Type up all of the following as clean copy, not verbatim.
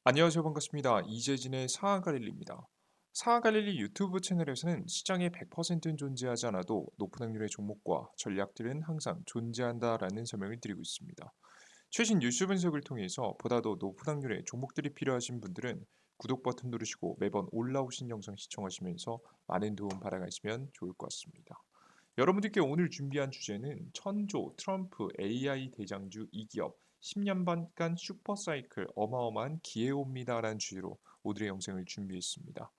안녕하세요. 반갑습니다. 이재진의 상하갈릴리입니다. 상하갈릴리 유튜브 채널에서는 시장에 100%는 존재하지 않아도 높은 확률의 종목과 전략들은 항상 존재한다라는 설명을 드리고 있습니다. 최신 뉴스 분석을 통해서 보다 더 높은 확률의 종목들이 필요하신 분들은 구독 버튼 누르시고 매번 올라오신 영상 시청하시면서 많은 도움 받아가시면 좋을 것 같습니다. 여러분들께 오늘 준비한 주제는 천조 트럼프 AI 대장주 2기업 10년 반간 슈퍼사이클 어마어마한 기회옵니다라는 주제로 오늘의 영상을 준비했습니다.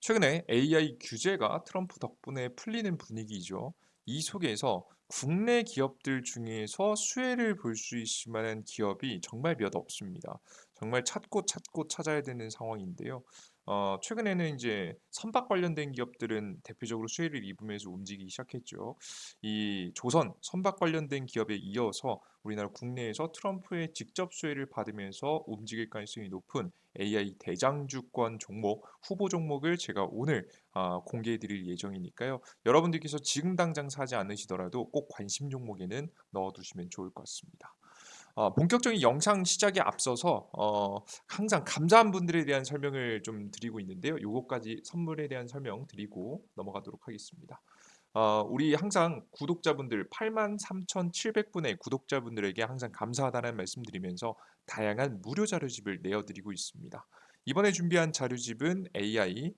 최근에 AI 규제가 트럼프 덕분에 풀리는 분위기죠. 이 속에서 국내 기업들 중에서 수혜를 볼 수 있을 만한 기업이 정말 몇 없습니다. 정말 찾고 찾고 찾아야 되는 상황인데요. 최근에는 이제 선박 관련된 기업들은 대표적으로 수혜를 입으면서 움직이기 시작했죠. 이 조선 선박 관련된 기업에 이어서 우리나라 국내에서 트럼프의 직접 수혜를 받으면서 움직일 가능성이 높은 AI 대장주권 종목 후보 종목을 제가 오늘 공개해 드릴 예정이니까요. 여러분들께서 지금 당장 사지 않으시더라도 꼭 관심 종목에는 넣어 두시면 좋을 것 같습니다. 본격적인 영상 시작에 앞서서 항상 감사한 분들에 대한 설명을 좀 드리고 있는데요. 요거까지 선물에 대한 설명 드리고 넘어가도록 하겠습니다. 우리 항상 구독자분들 83,700분의 구독자분들에게 항상 감사하다는 말씀드리면서 다양한 무료 자료집을 내어드리고 있습니다. 이번에 준비한 자료집은 AI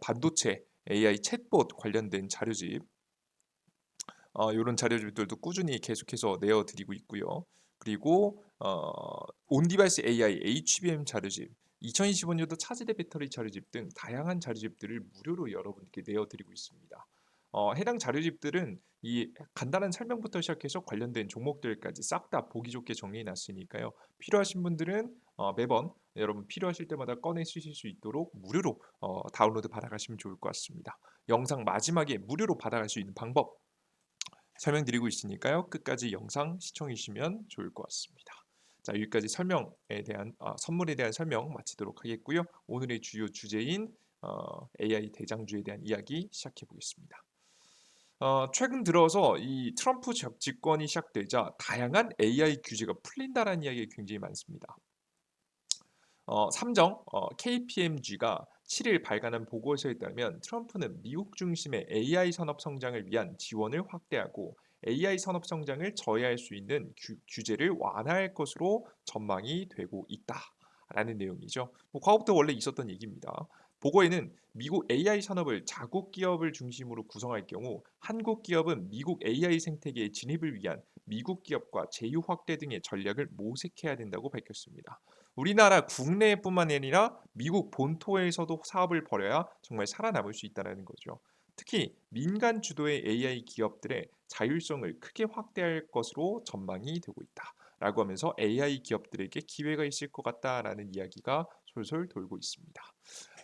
반도체, AI 챗봇 관련된 자료집, 이런 자료집들도 꾸준히 계속해서 내어드리고 있고요. 그리고 온디바이스 AI HBM 자료집, 2025년도 차세대 배터리 자료집 등 다양한 자료집들을 무료로 여러분께 내어드리고 있습니다. 해당 자료집들은 이 간단한 설명부터 시작해서 관련된 종목들까지 싹 다 보기 좋게 정리해 놨으니까요. 필요하신 분들은 매번 여러분 필요하실 때마다 꺼내 쓰실 수 있도록 무료로 다운로드 받아가시면 좋을 것 같습니다. 영상 마지막에 무료로 받아갈 수 있는 방법 설명드리고 있으니까요. 끝까지 영상 시청해 주시면 좋을 것 같습니다. 자, 여기까지 설명에 대한 선물에 대한 설명 마치도록 하겠고요. 오늘의 주요 주제인 AI 대장주에 대한 이야기 시작해 보겠습니다. 최근 들어서 이 트럼프 집권이 시작되자 다양한 AI 규제가 풀린다라는 이야기가 굉장히 많습니다. 삼정 KPMG가 7일 발간한 보고서에 따르면 트럼프는 미국 중심의 AI 산업 성장을 위한 지원을 확대하고 AI 산업 성장을 저해할 수 있는 규제를 완화할 것으로 전망이 되고 있다라는 내용이죠. 뭐 과거부터 원래 있었던 얘기입니다. 보고에는 미국 AI 산업을 자국 기업을 중심으로 구성할 경우 한국 기업은 미국 AI 생태계의 진입을 위한 미국 기업과 제휴 확대 등의 전략을 모색해야 된다고 밝혔습니다. 우리나라 국내뿐만 아니라 미국 본토에서도 사업을 벌여야 정말 살아남을 수 있다는 거죠. 특히 민간 주도의 AI 기업들의 자율성을 크게 확대할 것으로 전망이 되고 있다라고 하면서 AI 기업들에게 기회가 있을 것 같다라는 이야기가 솔솔 돌고 있습니다.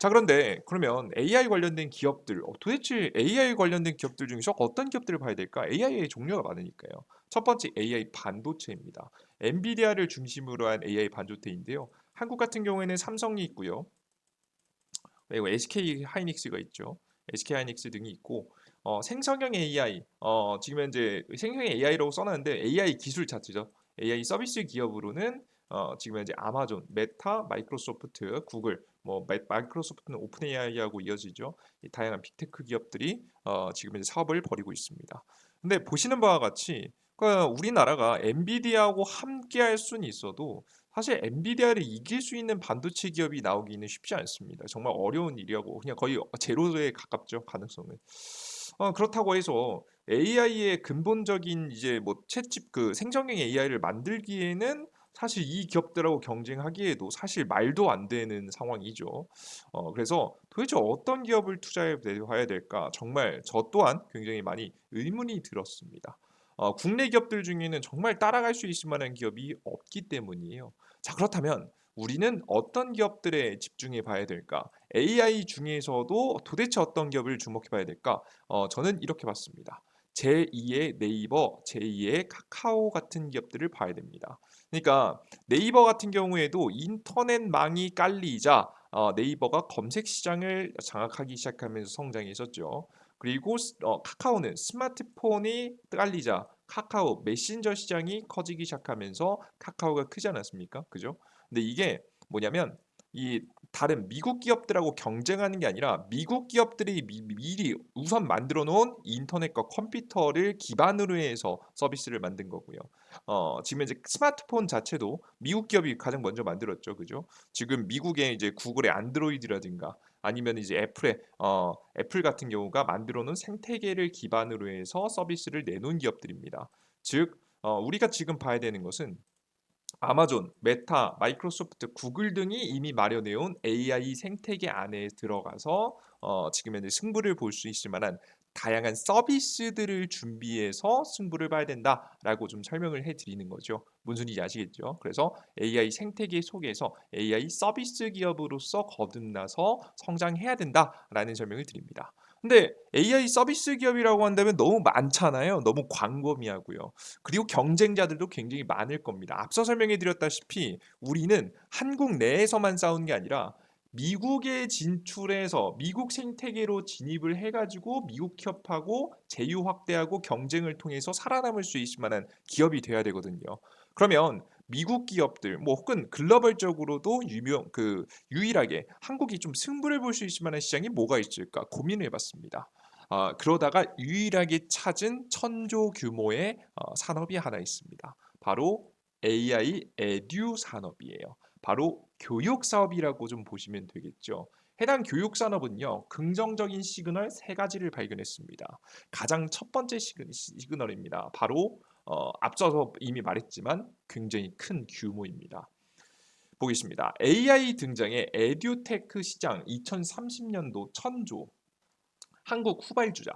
자, 그런데 그러면 AI 관련된 기업들, 도대체 AI 관련된 기업들 중에서 어떤 기업들을 봐야 될까? AI의 종류가 많으니까요. 첫 번째 AI 반도체입니다. 엔비디아를 중심으로 한 AI 반도체인데요. 한국 같은 경우에는 삼성이 있고요. 그리고 SK 하이닉스가 있죠. SK 하이닉스 등이 있고 생성형 AI 지금 현재 생성형 AI라고 써놨는데 AI 기술 자체죠. AI 서비스 기업으로는 지금 현재 아마존, 메타, 마이크로소프트, 구글, 뭐 마이크로소프트는 오픈 AI하고 이어지죠. 이 다양한 빅테크 기업들이 지금 현재 사업을 벌이고 있습니다. 근데 보시는 바와 같이 그러니까 우리나라가 엔비디아하고 함께 할 수는 있어도 사실 엔비디아를 이길 수 있는 반도체 기업이 나오기는 쉽지 않습니다. 정말 어려운 일이라고 그냥 거의 제로에 가깝죠, 가능성은. 그렇다고 해서 AI의 근본적인 이제 뭐 챗집 그 생성형 AI를 만들기에는 사실 이 기업들하고 경쟁하기에도 사실 말도 안 되는 상황이죠. 그래서 도대체 어떤 기업을 투자해 봐야 될까? 정말 저 또한 굉장히 많이 의문이 들었습니다. 국내 기업들 중에는 정말 따라갈 수 있을 만한 기업이 없기 때문이에요. 자, 그렇다면 우리는 어떤 기업들에 집중해 봐야 될까? AI 중에서도 도대체 어떤 기업을 주목해 봐야 될까? 저는 이렇게 봤습니다. 제2의 네이버, 제2의 카카오 같은 기업들을 봐야 됩니다. 그러니까 네이버 같은 경우에도 인터넷망이 깔리자 네이버가 검색 시장을 장악하기 시작하면서 성장했었죠. 그리고 카카오는 스마트폰이 깔리자 카카오 메신저 시장이 커지기 시작하면서 카카오가 크지 않았습니까? 그죠? 근데 이게 뭐냐면 이 다른 미국 기업들하고 경쟁하는 게 아니라 미국 기업들이 미리 우선 만들어 놓은 인터넷과 컴퓨터를 기반으로 해서 서비스를 만든 거고요. 지금 이제 스마트폰 자체도 미국 기업이 가장 먼저 만들었죠. 그죠? 지금 미국의 이제 구글의 안드로이드라든가 아니면 이제 애플 같은 경우가 만들어 놓은 생태계를 기반으로 해서 서비스를 내놓은 기업들입니다. 즉 우리가 지금 봐야 되는 것은 아마존, 메타, 마이크로소프트, 구글 등이 이미 마련해 온 AI 생태계 안에 들어가서 지금 현재 승부를 볼 수 있을 만한 다양한 서비스들을 준비해서 승부를 봐야 된다라고 좀 설명을 해 드리는 거죠. 무슨 소리인지 아시겠죠? 그래서 AI 생태계 속에서 AI 서비스 기업으로서 거듭나서 성장해야 된다라는 설명을 드립니다. 근데 AI 서비스 기업이라고 한다면 너무 많잖아요. 너무 광범위하고요. 그리고 경쟁자들도 굉장히 많을 겁니다. 앞서 설명해 드렸다시피 우리는 한국 내에서만 싸우는 게 아니라 미국에 진출해서 미국 생태계로 진입을 해 가지고 미국 기업하고 제휴 확대하고 경쟁을 통해서 살아남을 수 있을 만한 기업이 돼야 되거든요. 그러면 미국 기업들 뭐 혹은 글로벌적으로도 유일하게 한국이 좀 승부를 볼 수 있을 만한 시장이 뭐가 있을까 고민을 해 봤습니다. 그러다가 유일하게 찾은 천조 규모의 산업이 하나 있습니다. 바로 AI 에듀 산업이에요. 바로 교육 사업이라고 좀 보시면 되겠죠. 해당 교육 산업은요, 긍정적인 시그널 세 가지를 발견했습니다. 가장 첫 번째 시그널입니다. 바로 앞서서 이미 말했지만 굉장히 큰 규모입니다. 보겠습니다. AI 등장의 에듀테크 시장 2030년도 천조 한국 후발주자.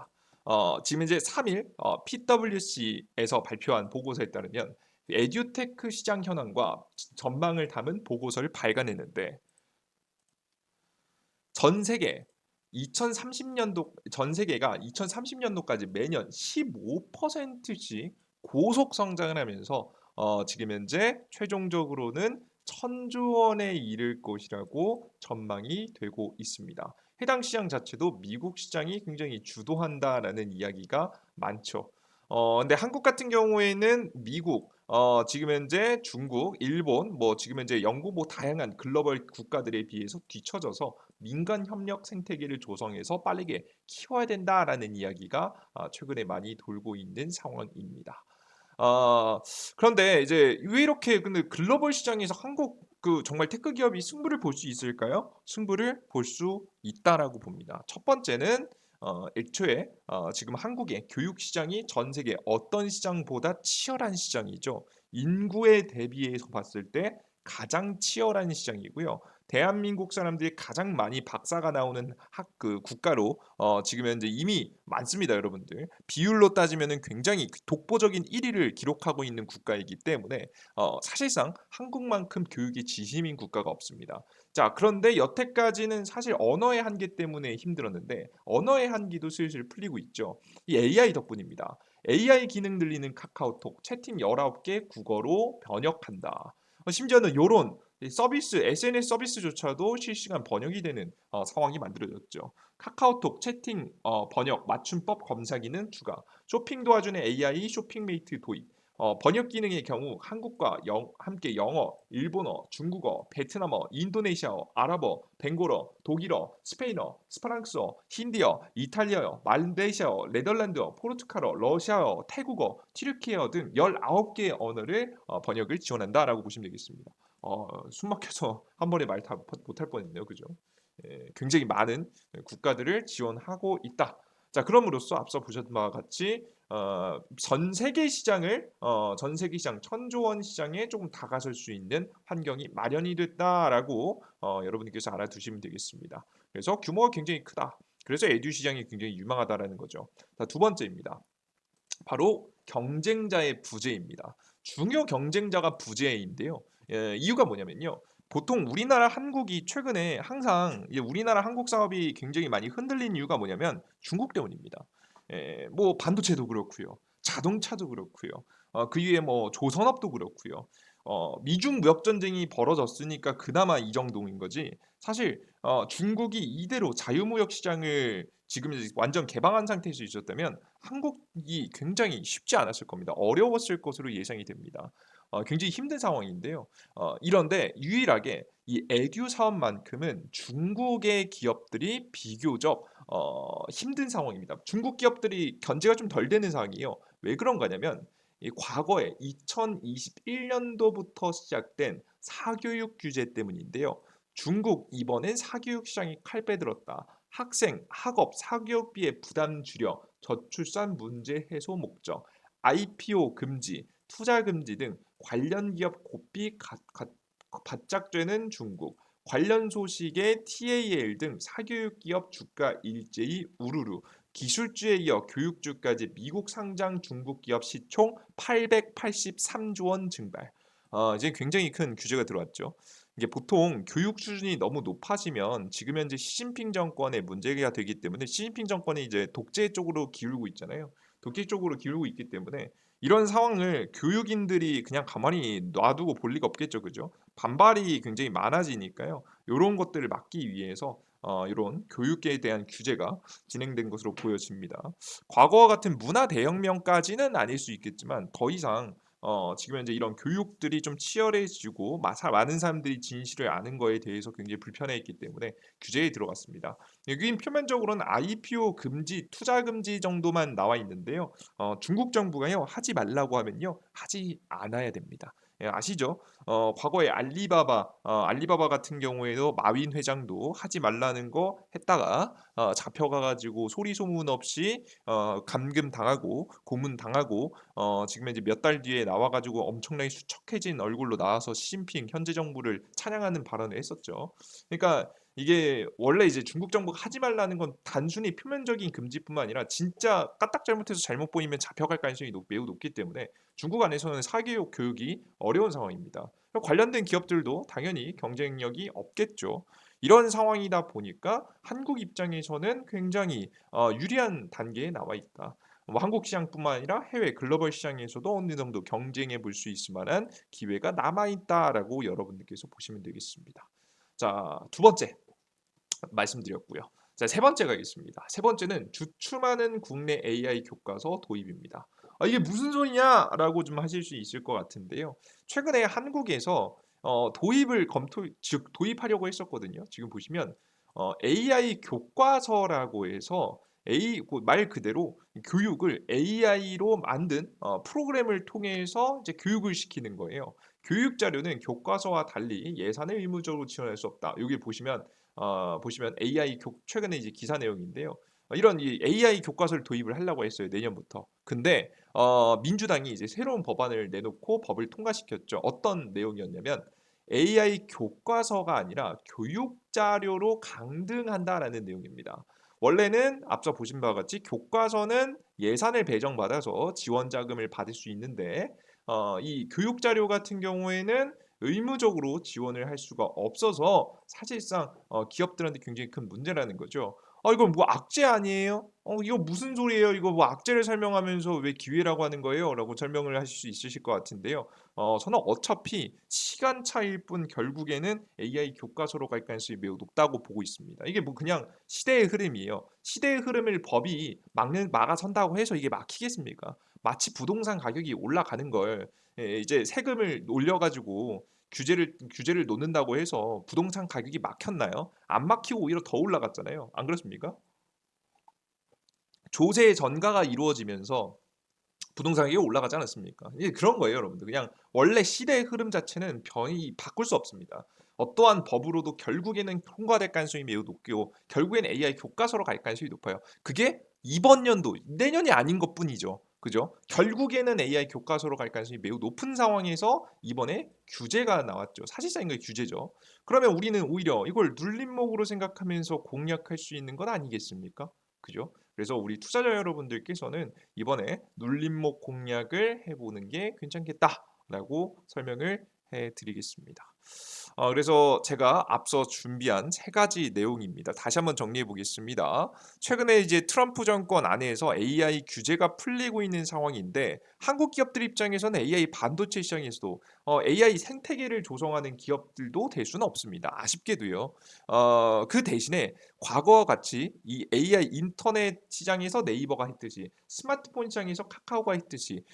지금 이제 3일 PwC에서 발표한 보고서에 따르면 에듀테크 시장 현황과 전망을 담은 보고서를 발간했는데 전 세계 2030년도 전 세계가 2030년도까지 매년 15%씩 고속 성장을 하면서 지금 현재 최종적으로는 천조 원에 이를 것이라고 전망이 되고 있습니다. 해당 시장 자체도 미국 시장이 굉장히 주도한다라는 이야기가 많죠. 근데 한국 같은 경우에는 미국, 지금 현재 중국, 일본, 뭐 지금 현재 영국 뭐 다양한 글로벌 국가들에 비해서 뒤처져서 민간 협력 생태계를 조성해서 빠르게 키워야 된다라는 이야기가 최근에 많이 돌고 있는 상황입니다. 아 그런데 이제 왜 이렇게 근데 글로벌 시장에서 한국 정말 테크 기업이 승부를 볼 수 있을까요? 승부를 볼 수 있다라고 봅니다. 첫 번째는 애초에 지금 한국의 교육 시장이 전 세계 어떤 시장보다 치열한 시장이죠. 인구에 대비해서 봤을 때 가장 치열한 시장이고요. 대한민국 사람들이 가장 많이 박사가 나오는 국가로 지금 현재 이미 많습니다, 여러분들. 비율로 따지면은 굉장히 독보적인 1위를 기록하고 있는 국가이기 때문에 사실상 한국만큼 교육이 지심인 국가가 없습니다. 자, 그런데 여태까지는 사실 언어의 한계 때문에 힘들었는데 언어의 한계도 슬슬 풀리고 있죠. 이 AI 덕분입니다. AI 기능 들리는 카카오톡 채팅 19개 국어로 번역한다. 심지어는 요런 서비스, SNS 서비스조차도 실시간 번역이 되는 상황이 만들어졌죠. 카카오톡 채팅 번역 맞춤법 검사 기능 추가, 쇼핑 도와주는 AI 쇼핑메이트 도입, 번역 기능의 경우 한국과 함께 영어, 일본어, 중국어, 베트남어, 인도네시아어, 아랍어, 벵골어, 독일어, 스페인어, 스파랑스어, 힌디어, 이탈리아어, 말레이시아어, 네덜란드어, 포르투갈어, 러시아어, 태국어, 튀르키예어 등 19개의 언어를 번역을 지원한다라고 보시면 되겠습니다. 숨 막혀서 한 번에 말 다 못할 뻔했네요. 그죠? 예, 굉장히 많은 국가들을 지원하고 있다. 자, 그럼으로써 앞서 보셨던 바와 같이 전 세계 시장 천조 원 시장에 조금 다가설 수 있는 환경이 마련이 됐다라고 여러분께서 알아두시면 되겠습니다. 그래서 규모가 굉장히 크다. 그래서 에듀 시장이 굉장히 유망하다라는 거죠. 자, 두 번째입니다. 바로 경쟁자의 부재입니다. 중요 경쟁자가 부재인데요. 이유가 뭐냐면요. 보통 우리나라 한국이 최근에 항상 우리나라 한국 사업이 굉장히 많이 흔들린 이유가 뭐냐면 중국 때문입니다. 뭐 반도체도 그렇고요. 자동차도 그렇고요. 그 위에 뭐 조선업도 그렇고요. 미중 무역 전쟁이 벌어졌으니까 그나마 이 정도인 거지. 사실 중국이 이대로 자유무역 시장을 지금 이제 완전 개방한 상태에서 있었다면 한국이 굉장히 쉽지 않았을 겁니다. 어려웠을 것으로 예상이 됩니다. 굉장히 힘든 상황인데요. 이런데 유일하게 이 에듀 사업만큼은 중국의 기업들이 비교적 힘든 상황입니다. 중국 기업들이 견제가 좀 덜 되는 상황이에요. 왜 그런 거냐면 이 과거에 2021년도부터 시작된 사교육 규제 때문인데요. 중국 이번엔 사교육 시장이 칼빼들었다. 학생, 학업, 사교육비의 부담 줄여 저출산 문제 해소 목적, IPO 금지, 투자 금지 등 관련 기업 고삐 바짝 되는 중국, 관련 소식에 TAL 등 사교육 기업 주가 일제히 우르르, 기술주에 이어 교육주까지 미국 상장 중국 기업 시총 883조 원 증발. 이제 굉장히 큰 규제가 들어왔죠. 이게 보통 교육 수준이 너무 높아지면 지금 현재 시진핑 정권의 문제가 되기 때문에 시진핑 정권이 이제 독재 쪽으로 기울고 있잖아요. 독재 쪽으로 기울고 있기 때문에 이런 상황을 교육인들이 그냥 가만히 놔두고 볼 리가 없겠죠, 그죠? 반발이 굉장히 많아지니까요. 이런 것들을 막기 위해서 이런 교육계에 대한 규제가 진행된 것으로 보여집니다. 과거와 같은 문화 대혁명까지는 아닐 수 있겠지만 더 이상 지금 현재 이런 교육들이 좀 치열해지고 많은 사람들이 진실을 아는 거에 대해서 굉장히 불편해했기 때문에 규제에 들어갔습니다. 여긴 표면적으로는 IPO 금지, 투자 금지 정도만 나와 있는데요. 중국 정부가요 하지 말라고 하면요 하지 않아야 됩니다. 예, 아시죠? 과거에 알리바바 같은 경우에도 마윈 회장도 하지 말라는 거 했다가 잡혀가가지고 소리 소문 없이 감금 당하고 고문 당하고 지금 이제 몇 달 뒤에 나와가지고 엄청나게 수척해진 얼굴로 나와서 시진핑 현재 정부를 찬양하는 발언을 했었죠. 그러니까 이게 원래 이제 중국 정부가 하지 말라는 건 단순히 표면적인 금지뿐만 아니라 진짜 까딱 잘못해서 잘못 보이면 잡혀갈 가능성이 매우 높기 때문에 중국 안에서는 사교육 교육이 어려운 상황입니다. 관련된 기업들도 당연히 경쟁력이 없겠죠. 이런 상황이다 보니까 한국 입장에서는 굉장히 유리한 단계에 나와 있다. 뭐 한국 시장뿐만 아니라 해외 글로벌 시장에서도 어느 정도 경쟁해 볼 수 있을 만한 기회가 남아 있다라고 여러분들께서 보시면 되겠습니다. 자, 두 번째 말씀드렸고요. 자, 세 번째 가겠습니다. 세 번째는 주춤하는 국내 AI 교과서 도입입니다. 이게 무슨 소리냐라고 좀 하실 수 있을 것 같은데요. 최근에 한국에서 즉 도입하려고 했었거든요. 지금 보시면 AI 교과서라고 해서 말 그대로 교육을 AI로 만든 프로그램을 통해서 이제 교육을 시키는 거예요. 교육 자료는 교과서와 달리 예산을 의무적으로 지원할 수 없다. 여기 보시면 최근에 이제 기사 내용인데요. 이런 이 AI 교과서를 도입을 하려고 했어요, 내년부터. 근데 민주당이 이제 새로운 법안을 내놓고 법을 통과시켰죠. 어떤 내용이었냐면 AI 교과서가 아니라 교육 자료로 강등한다라는 내용입니다. 원래는 앞서 보신 바와 같이 교과서는 예산을 배정받아서 지원 자금을 받을 수 있는데 이 교육 자료 같은 경우에는 의무적으로 지원을 할 수가 없어서 사실상 기업들한테 굉장히 큰 문제라는 거죠. 이거 뭐 악재 아니에요? 이거 무슨 소리예요? 이거 뭐 악재를 설명하면서 왜 기회라고 하는 거예요? 라고 설명을 하실 수 있으실 것 같은데요. 저는 어차피 시간 차이일 뿐 결국에는 AI 교과서로 갈 가능성이 매우 높다고 보고 있습니다. 이게 뭐 그냥 시대의 흐름이에요. 시대의 흐름을 법이 막아선다고 해서 이게 막히겠습니까? 마치 부동산 가격이 올라가는 걸 이제 세금을 올려가지고 규제를 놓는다고 해서 부동산 가격이 막혔나요? 안 막히고 오히려 더 올라갔잖아요. 안 그렇습니까? 조세 전가가 이루어지면서 부동산 가격이 올라가지 않았습니까? 이게 그런 거예요, 여러분들. 그냥 원래 시대의 흐름 자체는 변이 바꿀 수 없습니다. 어떠한 법으로도 결국에는 통과될 가능성이 매우 높고 결국에는 AI 교과서로 갈 가능성이 높아요. 그게 이번 연도, 내년이 아닌 것뿐이죠. 그죠? 결국에는 AI 교과서로 갈 가능성이 매우 높은 상황에서 이번에 규제가 나왔죠. 사실상 이거 규제죠. 그러면 우리는 오히려 이걸 눌림목으로 생각하면서 공략할 수 있는 건 아니겠습니까? 그죠? 그래서 우리 투자자 여러분들께서는 이번에 눌림목 공략을 해보는 게 괜찮겠다라고 설명을 해드리겠습니다. 그래서 제가 앞서 준비한 세 가지 내용입니다. 다시 한번 정리해 보겠습니다. 최근에 이제 트럼프 정권 안에서 AI 규제가 풀리고 있는 상황인데 한국 기업들 입장에서는 AI 반도체 시장에서도 AI 생태계를 조성하는 기업들도 될 수는 없습니다. 아쉽게도요. 그 대신에 과거와 같이 이 AI 인터넷 시장에서 네이버가 했듯이 스마트폰 시장에서 카카오가 했듯이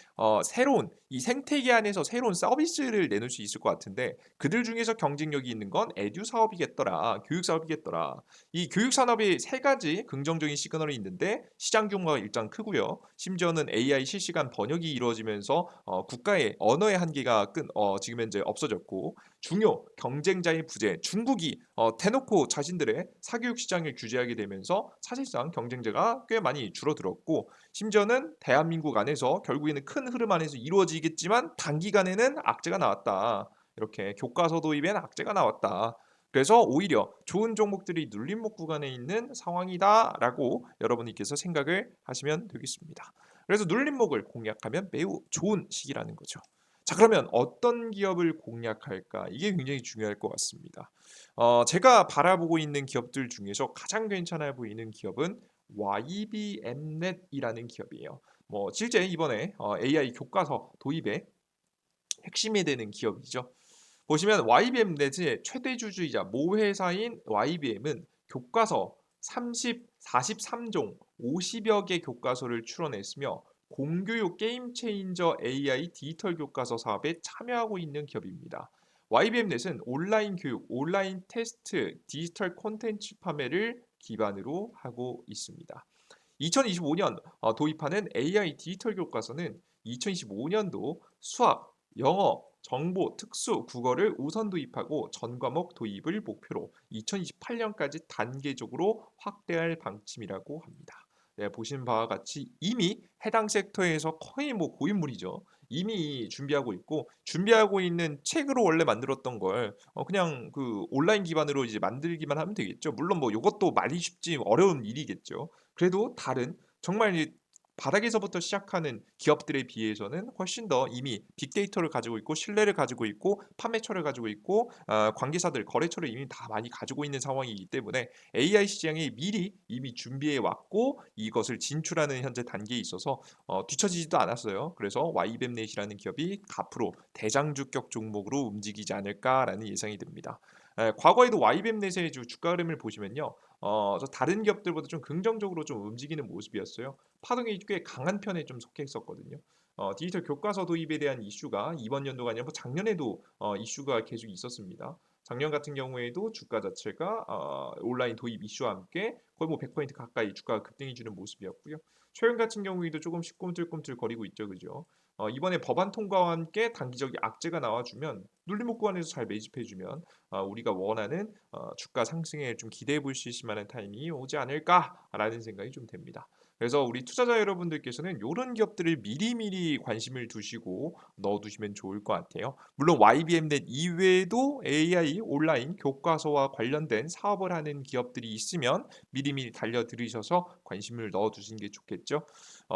새로운 이 생태계 안에서 새로운 서비스를 내놓을 수 있을 것 같은데 그들 중에서 경쟁력이 있는 건 에듀 사업이겠더라. 교육 사업이겠더라. 이 교육 산업이 세 가지 긍정적인 시그널이 있는데 시장 규모가 일단 크고요. 심지어는 AI 실시간 번역이 이루어지면서 국가의 언어의 한계가 지금 현재 없어졌고 중요 경쟁자의 부재 중국이 대놓고 자신들의 사교육 시장을 규제하게 되면서 사실상 경쟁자가 꽤 많이 줄어들었고 심지어는 대한민국 안에서 결국에는 큰 흐름 안에서 이루어지겠지만 단기간에는 악재가 나왔다. 이렇게 교과서 도입엔 악재가 나왔다. 그래서 오히려 좋은 종목들이 눌림목 구간에 있는 상황이다라고 여러분께서 생각을 하시면 되겠습니다. 그래서 눌림목을 공략하면 매우 좋은 시기라는 거죠. 자, 그러면 어떤 기업을 공략할까? 이게 굉장히 중요할 것 같습니다. 제가 바라보고 있는 기업들 중에서 가장 괜찮아 보이는 기업은 YBM넷이라는 기업이에요. 뭐 실제 이번에 AI 교과서 도입에 핵심이 되는 기업이죠. 보시면 YBM넷의 최대 주주이자 모회사인 YBM은 교과서 43종 50여 개 교과서를 출원했으며 공교육 게임 체인저 AI 디지털 교과서 사업에 참여하고 있는 기업입니다. YBM넷은 온라인 교육, 온라인 테스트, 디지털 콘텐츠 판매를 기반으로 하고 있습니다. 2025년 도입하는 AI 디지털 교과서는 2025년도 수학, 영어, 정보, 특수, 국어를 우선 도입하고 전 과목 도입을 목표로 2028년까지 단계적으로 확대할 방침이라고 합니다. 네, 보신 바와 같이 이미 해당 섹터에서 거의 뭐 고인물이죠. 이미 준비하고 있고 준비하고 있는 책으로 원래 만들었던 걸 그냥 그 온라인 기반으로 이제 만들기만 하면 되겠죠. 물론 뭐 이것도 많이 쉽지 어려운 일이겠죠. 그래도 다른 정말 바닥에서부터 시작하는 기업들에 비해서는 훨씬 더 이미 빅데이터를 가지고 있고 신뢰를 가지고 있고 판매처를 가지고 있고 관계사들 거래처를 이미 다 많이 가지고 있는 상황이기 때문에 AI 시장이 미리 이미 준비해 왔고 이것을 진출하는 현재 단계에 있어서 뒤처지지도 않았어요. 그래서 YBM넷이라는 기업이 앞으로 대장주격 종목으로 움직이지 않을까라는 예상이 듭니다. 과거에도 YBM넷의 주가 흐름을 보시면요. 다른 기업들보다 좀 긍정적으로 좀 움직이는 모습이었어요. 파동이 꽤 강한 편에 좀 속해 있었거든요. 디지털 교과서 도입에 대한 이슈가 이번 연도가 아니라 뭐 작년에도 이슈가 계속 있었습니다. 작년 같은 경우에도 주가 자체가 온라인 도입 이슈와 함께 거의 뭐 100% 가까이 주가가 급등해 주는 모습이었고요. 최근 같은 경우에도 조금씩 꿈틀꿈틀 거리고 있죠, 그죠? 이번에 법안 통과와 함께 단기적인 악재가 나와주면 눌림목 구간에서 잘 매집해주면 우리가 원하는 주가 상승에 좀 기대해 볼 수 있을 만한 타이밍이 오지 않을까라는 생각이 좀 됩니다. 그래서 우리 투자자 여러분들께서는 이런 기업들을 미리미리 관심을 두시고 넣어두시면 좋을 것 같아요. 물론 YBM넷 이외에도 AI 온라인 교과서와 관련된 사업을 하는 기업들이 있으면 미리미리 달려들으셔서 관심을 넣어두시는 게 좋겠죠.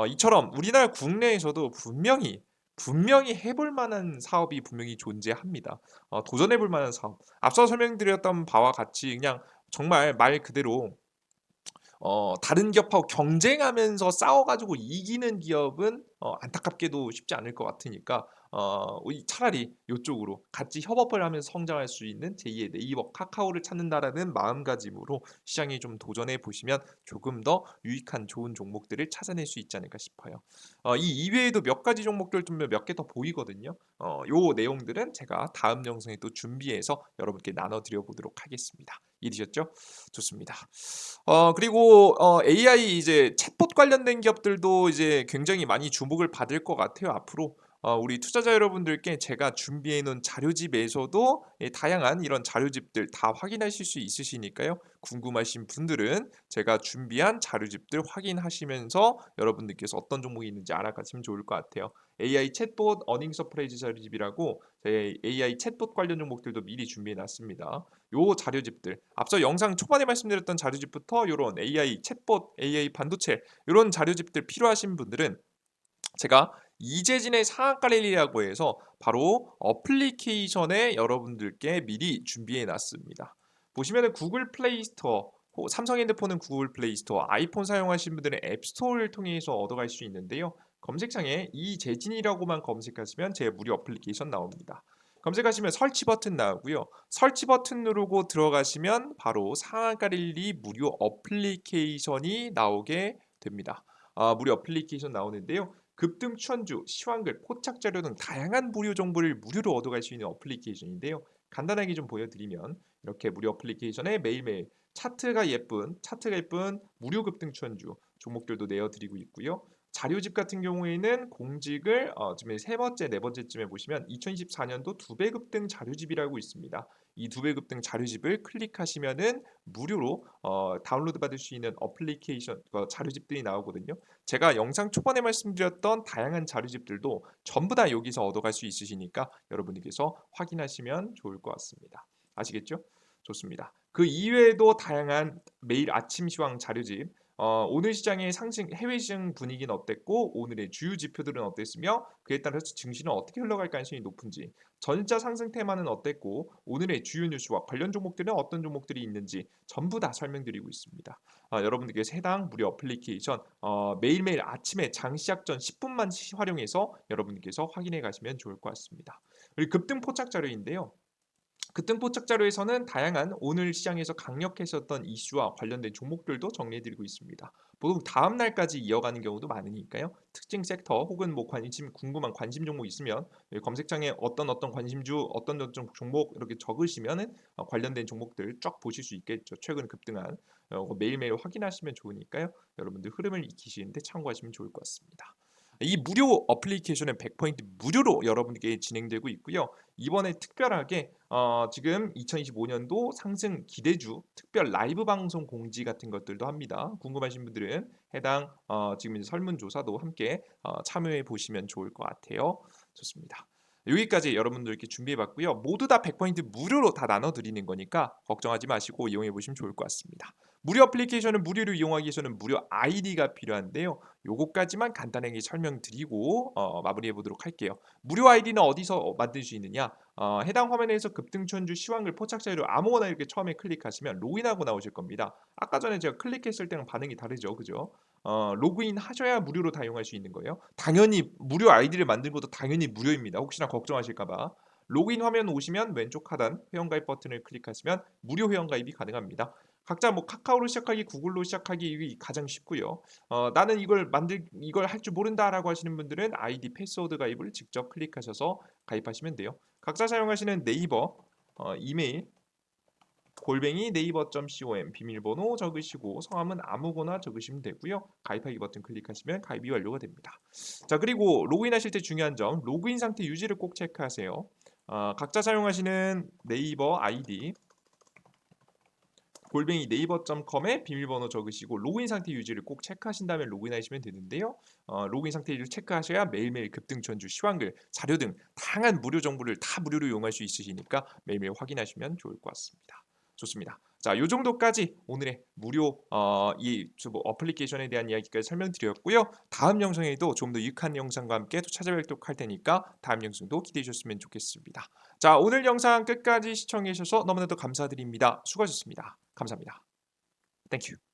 이처럼 우리나라 국내에서도 분명히 해볼 만한 사업이 분명히 존재합니다. 도전해볼 만한 사업. 앞서 설명드렸던 바와 같이 그냥 정말 말 그대로 다른 기업하고 경쟁하면서 싸워가지고 이기는 기업은 안타깝게도 쉽지 않을 것 같으니까 차라리 이쪽으로 같이 협업을 하면서 성장할 수 있는 제2의 네이버, 카카오를 찾는다라는 마음가짐으로 시장에 좀 도전해 보시면 조금 더 유익한 좋은 종목들을 찾아낼 수 있지 않을까 싶어요. 이 이외에도 몇 가지 종목들 좀 몇 개 더 보이거든요. 요 내용들은 제가 다음 영상에 또 준비해서 여러분께 나눠드려 보도록 하겠습니다. 이해되셨죠? 좋습니다. 그리고 AI 이제 챗봇 관련된 기업들도 이제 굉장히 많이 주목을 받을 것 같아요, 앞으로. 우리 투자자 여러분들께 제가 준비해 놓은 자료집에서도 다양한 이런 자료집들 다 확인하실 수 있으시니까요. 궁금하신 분들은 제가 준비한 자료집들 확인하시면서 여러분들께서 어떤 종목이 있는지 알아가시면 좋을 것 같아요. AI 챗봇 어닝 서프라이즈 자료집이라고 제 AI 챗봇 관련 종목들도 미리 준비해 놨습니다. 요 자료집들 앞서 영상 초반에 말씀드렸던 자료집부터 요런 AI 챗봇, AI 반도체 요런 자료집들 필요하신 분들은 제가 이재진의 상한가 랠리라고 해서 바로 어플리케이션에 여러분들께 미리 준비해 놨습니다. 보시면은 구글 플레이 스토어, 삼성 핸드폰은 구글 플레이 스토어, 아이폰 사용하시는 분들은 앱스토어를 통해서 얻어갈 수 있는데요. 검색창에 이재진이라고만 검색하시면 제 무료 어플리케이션 나옵니다. 검색하시면 설치 버튼 나오고요. 설치 버튼 누르고 들어가시면 바로 상한가릴리 무료 어플리케이션이 나오게 됩니다. 무료 어플리케이션 나오는데요. 급등 추천주, 시황글, 포착 자료 등 다양한 무료 정보를 무료로 얻어갈 수 있는 어플리케이션인데요. 간단하게 좀 보여드리면 이렇게 무료 어플리케이션에 매일매일 차트가 예쁜 무료 급등 추천주 종목들도 내어드리고 있고요. 자료집 같은 경우에는 공직을 지금 세 번째, 네 번째쯤에 보시면 2024년도 두 배 급등 자료집이라고 있습니다. 이 두 배 급등 자료집을 클릭하시면은 무료로 다운로드 받을 수 있는 어플리케이션 자료집들이 나오거든요. 제가 영상 초반에 말씀드렸던 다양한 자료집들도 전부 다 여기서 얻어갈 수 있으시니까 여러분들께서 확인하시면 좋을 것 같습니다. 아시겠죠? 좋습니다. 그 이외에도 다양한 매일 아침 시황 자료집 오늘 시장의 상승 해외 시장 분위기는 어땠고 오늘의 주요 지표들은 어땠으며 그에 따라서 증시는 어떻게 흘러갈 가능성이 높은지 전자 상승 테마는 어땠고 오늘의 주요 뉴스와 관련 종목들은 어떤 종목들이 있는지 전부 다 설명드리고 있습니다. 여러분들께서 해당 무료 어플리케이션 매일매일 아침에 장 시작 전 10분만 활용해서 여러분들께서 확인해 가시면 좋을 것 같습니다. 그리고 급등 포착 자료인데요. 급등 포착 자료에서는 다양한 오늘 시장에서 강력했었던 이슈와 관련된 종목들도 정리해드리고 있습니다. 보통 다음 날까지 이어가는 경우도 많으니까요. 특징 섹터 혹은 뭐 궁금한 관심 종목 있으면 여기 검색창에 어떤 관심주 어떤 종목 이렇게 적으시면은 관련된 종목들 쫙 보실 수 있겠죠. 최근 급등한 매일매일 확인하시면 좋으니까요. 여러분들 흐름을 익히시는데 참고하시면 좋을 것 같습니다. 이 무료 어플리케이션은 100% 무료로 여러분께 진행되고 있고요. 이번에 특별하게 지금 2025년도 상승 기대주 특별 라이브 방송 공지 같은 것들도 합니다. 궁금하신 분들은 해당 지금 이제 설문조사도 함께 참여해 보시면 좋을 것 같아요. 좋습니다. 여기까지 여러분들께 준비해봤고요. 모두 다 100% 무료로 다 나눠드리는 거니까 걱정하지 마시고 이용해 보시면 좋을 것 같습니다. 무료 어플리케이션을 무료로 이용하기 위해서는 무료 아이디가 필요한데요. 요거까지만 간단하게 설명드리고 마무리해 보도록 할게요. 무료 아이디는 어디서 만들 수 있느냐? 해당 화면에서 급등천주 시황글 포착자료 아무거나 이렇게 처음에 클릭하시면 로그인하고 나오실 겁니다. 아까 전에 제가 클릭했을 때랑 반응이 다르죠, 그죠? 로그인 하셔야 무료로 다 이용할 수 있는 거예요. 당연히 무료 아이디를 만든 것도 당연히 무료입니다. 혹시나 걱정하실까봐. 로그인 화면 오시면 왼쪽 하단 회원가입 버튼을 클릭하시면 무료 회원가입이 가능합니다. 각자 뭐 카카오로 시작하기, 구글로 시작하기 이게 가장 쉽고요. 나는 이걸 할 줄 모른다라고 하시는 분들은 아이디 패스워드 가입을 직접 클릭하셔서 가입하시면 돼요. 각자 사용하시는 네이버 이메일 골뱅이 네이버.com 비밀번호 적으시고 성함은 아무거나 적으시면 되고요. 가입하기 버튼 클릭하시면 가입이 완료가 됩니다. 자, 그리고 로그인하실 때 중요한 점 로그인 상태 유지를 꼭 체크하세요. 각자 사용하시는 네이버 아이디 골뱅이 네이버.com에 비밀번호 적으시고 로그인 상태 유지를 꼭 체크하신 다음에 로그인하시면 되는데요. 로그인 상태 유지를 체크하셔야 매일매일 급등 전주 시황글 자료 등 다양한 무료 정보를 다 무료로 이용할 수 있으시니까 매일매일 확인하시면 좋을 것 같습니다. 좋습니다. 자, 요 정도까지 오늘의 무료 이 어플리케이션에 대한 이야기까지 설명드렸고요. 다음 영상에도 좀 더 유익한 영상과 함께 또 찾아뵙도록 할 테니까 다음 영상도 기대해 주셨으면 좋겠습니다. 자, 오늘 영상 끝까지 시청해 주셔서 너무나도 감사드립니다. 수고하셨습니다. 감사합니다. 땡큐.